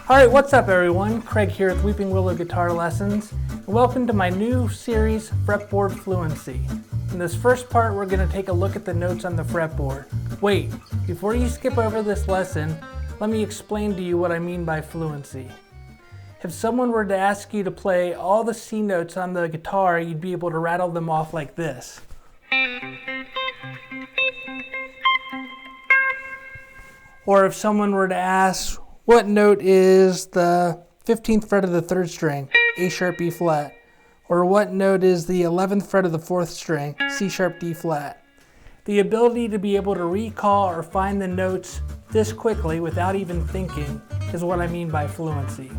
Alright, what's up everyone? Craig here with Weeping Willow Guitar Lessons. And welcome to my new series, Fretboard Fluency. In this first part, we're going to take a look at the notes on the fretboard. Wait, before you skip over this lesson, let me explain to you what I mean by fluency. If someone were to ask you to play all the C notes on the guitar, you'd be able to rattle them off like this. Or if someone were to ask, what note is the 15th fret of the 3rd string, A sharp, B flat? Or what note is the 11th fret of the 4th string, C sharp, D flat? The ability to be able to recall or find the notes this quickly without even thinking is what I mean by fluency.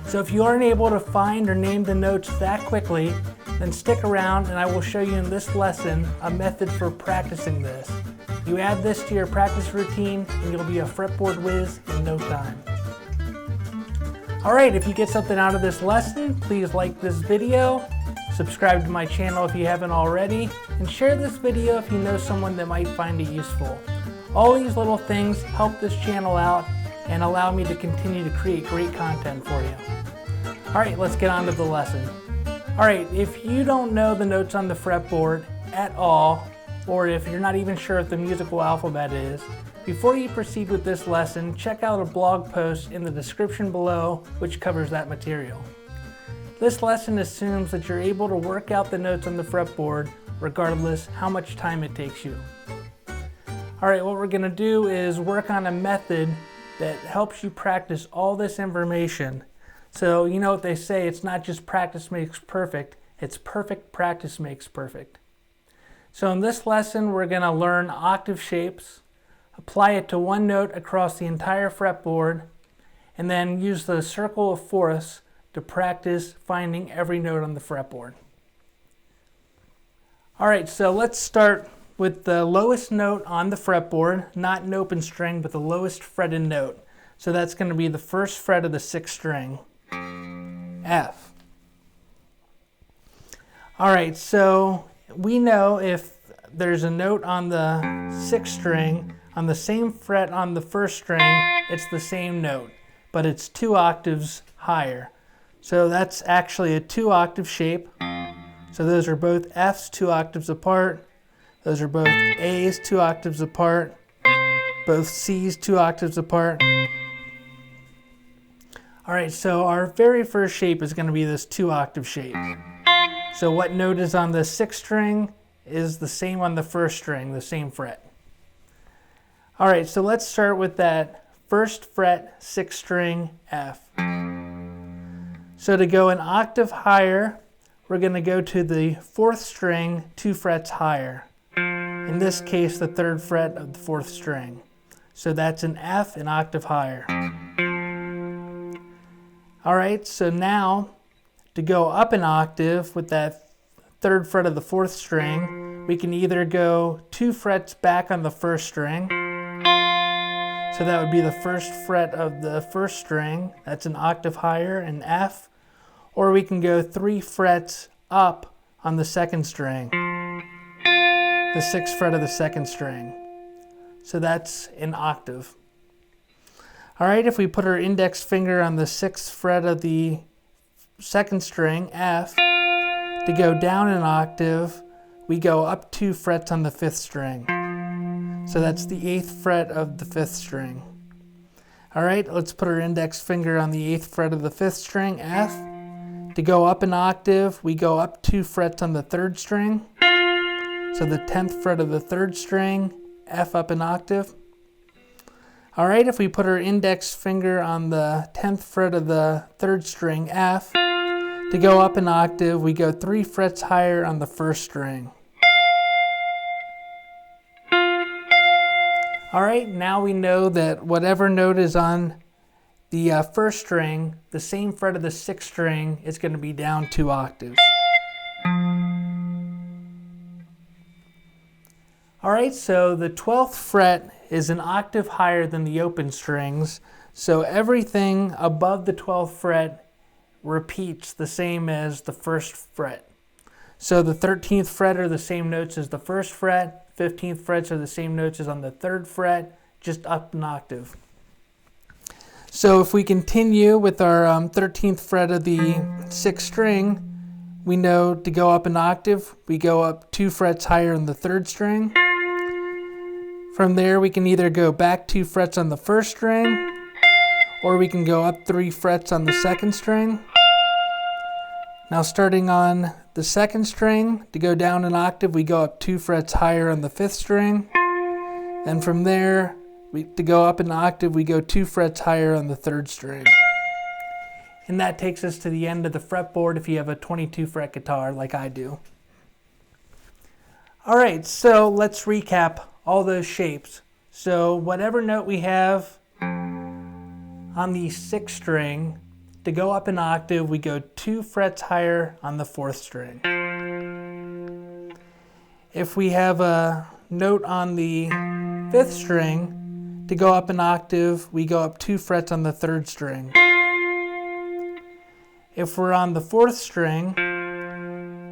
So if you aren't able to find or name the notes that quickly, then stick around and I will show you in this lesson a method for practicing this. You add this to your practice routine and you'll be a fretboard whiz in no time. Alright, if you get something out of this lesson, please like this video, subscribe to my channel if you haven't already, and share this video if you know someone that might find it useful. All these little things help this channel out and allow me to continue to create great content for you. Alright, let's get on to the lesson. Alright, if you don't know the notes on the fretboard at all, or if you're not even sure what the musical alphabet is, before you proceed with this lesson, check out a blog post in the description below which covers that material. This lesson assumes that you're able to work out the notes on the fretboard regardless how much time it takes you. Alright, what we're going to do is work on a method that helps you practice all this information. So you know what they say, it's not just practice makes perfect, it's perfect practice makes perfect. So in this lesson, we're going to learn octave shapes, apply it to one note across the entire fretboard, and then use the circle of fourths to practice finding every note on the fretboard. Alright, so let's start with the lowest note on the fretboard, not an open string, but the lowest fretted note. So that's going to be the 1st fret of the 6th string, F. Alright, so we know if there's a note on the 6th string on the same fret on the 1st string, it's the same note, but it's 2 octaves higher. So that's actually a 2-octave shape. So those are both F's 2 octaves apart. Those are both A's 2 octaves apart. Both C's 2 octaves apart. Alright, so our very first shape is going to be this 2-octave shape. So what note is on the 6th string is the same on the 1st string, the same fret. Alright, so let's start with that 1st fret 6th string F. So to go an octave higher, we're going to go to the 4th string 2 frets higher. In this case, the 3rd fret of the 4th string. So that's an F an octave higher. Alright, so now to go up an octave with that 3rd fret of the 4th string, we can either go 2 frets back on the 1st string. So that would be the 1st fret of the 1st string. That's an octave higher, an F. Or we can go 3 frets up on the 2nd string, the 6th fret of the 2nd string. So that's an octave. Alright, if we put our index finger on the 6th fret of the 2nd string, F, to go down an octave, we go up 2 frets on the 5th string. So that's the 8th fret of the 5th string. Alright, let's put our index finger on the 8th fret of the 5th string, F. To go up an octave, we go up 2 frets on the 3rd string. So the 10th fret of the 3rd string, F up an octave. Alright, if we put our index finger on the 10th fret of the 3rd string, F, to go up an octave, we go 3 frets higher on the 1st string. Alright, now we know that whatever note is on the 1st string, the same fret of the 6th string is going to be down 2 octaves. Alright, so the 12th fret is an octave higher than the open strings, so everything above the 12th fret repeats the same as the 1st fret. So the 13th fret are the same notes as the 1st fret, 15th frets are the same notes as on the 3rd fret, just up an octave. So if we continue with our 13th fret of the 6th string, we know to go up an octave, we go up 2 frets higher on the 3rd string. From there, we can either go back 2 frets on the 1st string, or we can go up 3 frets on the 2nd string. Now starting on the 2nd string, to go down an octave, we go up 2 frets higher on the 5th string. Then from there, to go up an octave, we go 2 frets higher on the 3rd string. And that takes us to the end of the fretboard if you have a 22 fret guitar like I do. Alright, so let's recap all those shapes. So whatever note we have on the 6th string, to go up an octave, we go 2 frets higher on the 4th string. If we have a note on the 5th string, to go up an octave, we go up 2 frets on the 3rd string. If we're on the 4th string,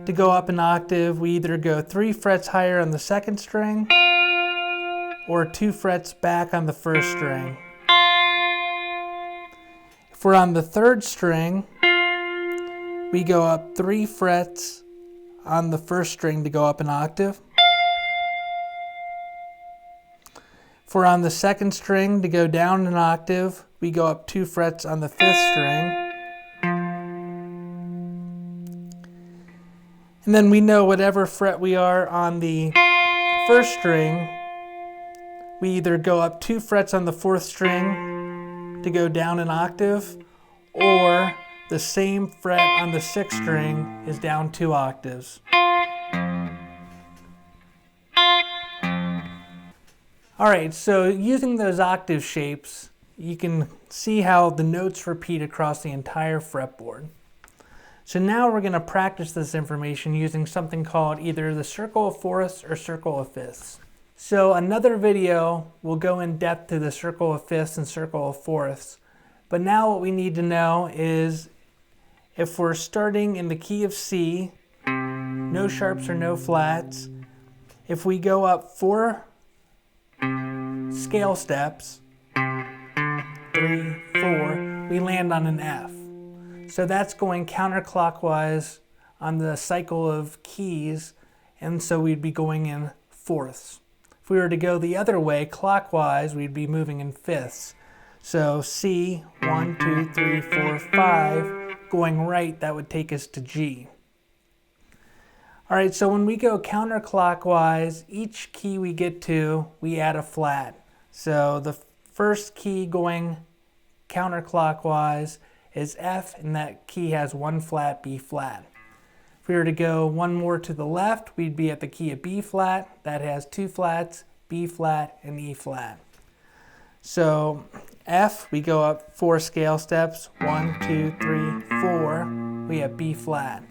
to go up an octave, we either go 3 frets higher on the 2nd string or 2 frets back on the 1st string. If we're on the 3rd string, we go up 3 frets on the 1st string to go up an octave. If we're on the 2nd string, to go down an octave, we go up 2 frets on the 5th string. And then we know whatever fret we are on the 1st string, we either go up 2 frets on the 4th string to go down an octave, or the same fret on the 6th string is down 2 octaves. Alright, so using those octave shapes, you can see how the notes repeat across the entire fretboard. So now we're going to practice this information using something called either the circle of fourths or circle of fifths. So another video will go in depth to the circle of fifths and circle of fourths. But now what we need to know is if we're starting in the key of C, no sharps or no flats, if we go up 4 scale steps, 3, 4, we land on an F. So that's going counterclockwise on the cycle of keys, and so we'd be going in fourths. If we were to go the other way, clockwise, we'd be moving in fifths. So C, 1, 2, 3, 4, 5, going right, that would take us to G. Alright, so when we go counterclockwise, each key we get to, we add a flat. So the first key going counterclockwise is F, and that key has 1 flat, B flat. If we were to go one more to the left, we'd be at the key of B flat. That has 2 flats, B flat, and E flat. So F, we go up 4 scale steps, 1, 2, 3, 4, we have B flat.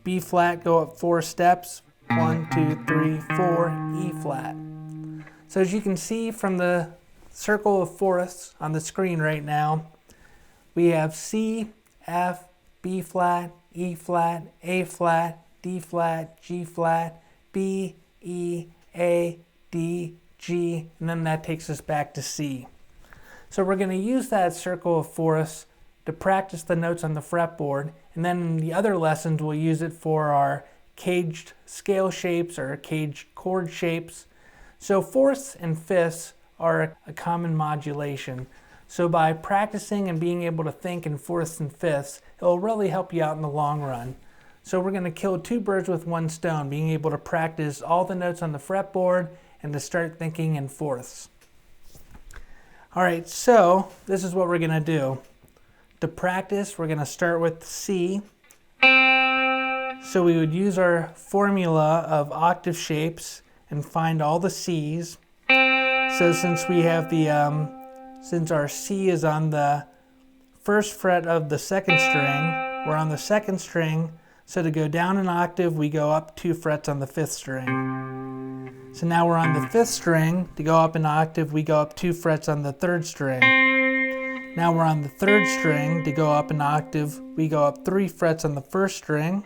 B flat, go up 4 steps, 1, 2, 3, 4, E flat. So as you can see from the circle of fourths on the screen right now, we have C, F, B flat, E flat, A flat, D flat, G flat, B, E, A, D, G, and then that takes us back to C. So we're going to use that circle of fourths to practice the notes on the fretboard, and then in the other lessons we'll use it for our caged scale shapes or caged chord shapes. So fourths and fifths are a common modulation. So by practicing and being able to think in fourths and fifths, it will really help you out in the long run. So we're going to kill 2 birds with 1 stone, being able to practice all the notes on the fretboard and to start thinking in fourths. Alright, so this is what we're going to do. To practice, we're going to start with C. So we would use our formula of octave shapes and find all the C's. So since we have the since our C is on the 1st fret of the 2nd string, we're on the 2nd string, so to go down an octave, we go up 2 frets on the 5th string. So now we're on the 5th string, to go up an octave, we go up 2 frets on the 3rd string. Now we're on the 3rd string, to go up an octave, we go up 3 frets on the 1st string.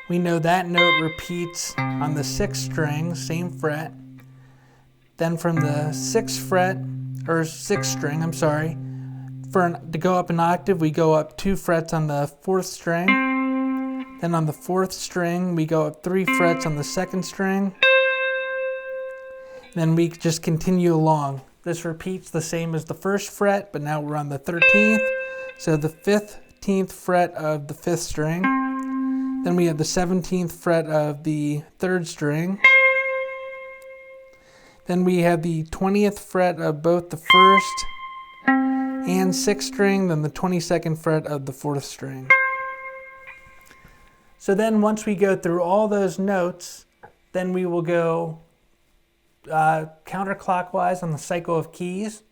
We know that note repeats on the 6th string, same fret. Then from the 6th fret, or 6th string, to go up an octave, we go up 2 frets on the 4th string. Then on the 4th string, we go up 3 frets on the 2nd string. Then we just continue along. This repeats the same as the 1st fret, but now we're on the 13th. So the 15th fret of the 5th string. Then we have the 17th fret of the 3rd string. Then we have the 20th fret of both the 1st and 6th string, then the 22nd fret of the 4th string. So then once we go through all those notes, then we will go counterclockwise on the cycle of keys.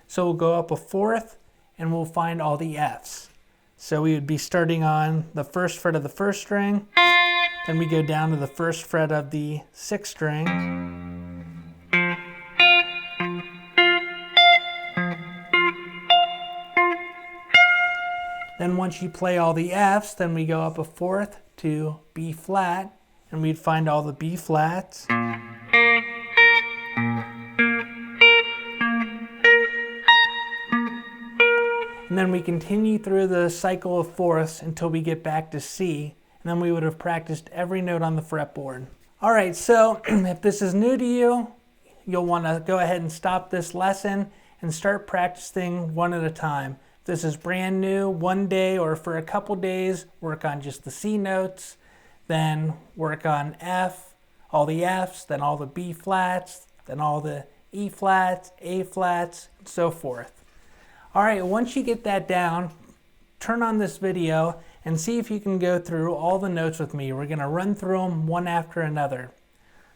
So we'll go up a 4th and we'll find all the Fs. So we would be starting on the 1st fret of the 1st string, then we go down to the 1st fret of the 6th string. Then once you play all the Fs, then we go up a 4th to B flat, and we'd find all the B flats. And then we continue through the cycle of 4ths until we get back to C, and then we would have practiced every note on the fretboard. Alright, so if this is new to you, you'll want to go ahead and stop this lesson and start practicing one at a time. If this is brand new, one day or for a couple days, work on just the C notes, then work on F, all the Fs, then all the B flats, then all the E flats, A flats, and so forth. Alright, once you get that down, turn on this video and see if you can go through all the notes with me. We're going to run through them one after another.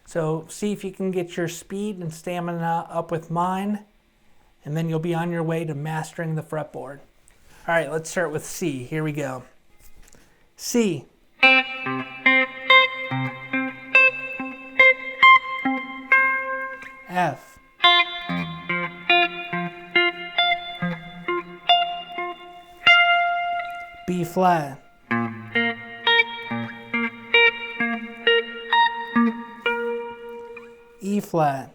So see if you can get your speed and stamina up with mine, and then you'll be on your way to mastering the fretboard. Alright, let's start with C. Here we go. C. F. B flat. E flat.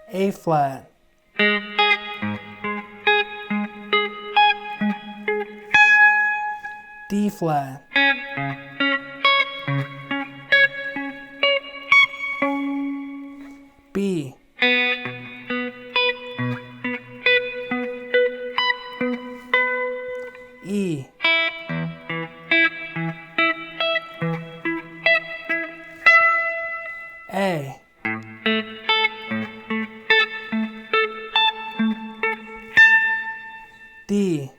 A flat. D flat. B. E. A. D.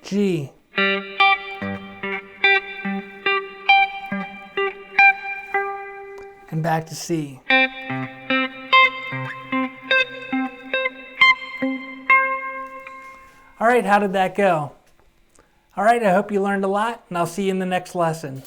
G. And back to C. Alright, how did that go? Alright, I hope you learned a lot, and I'll see you in the next lesson.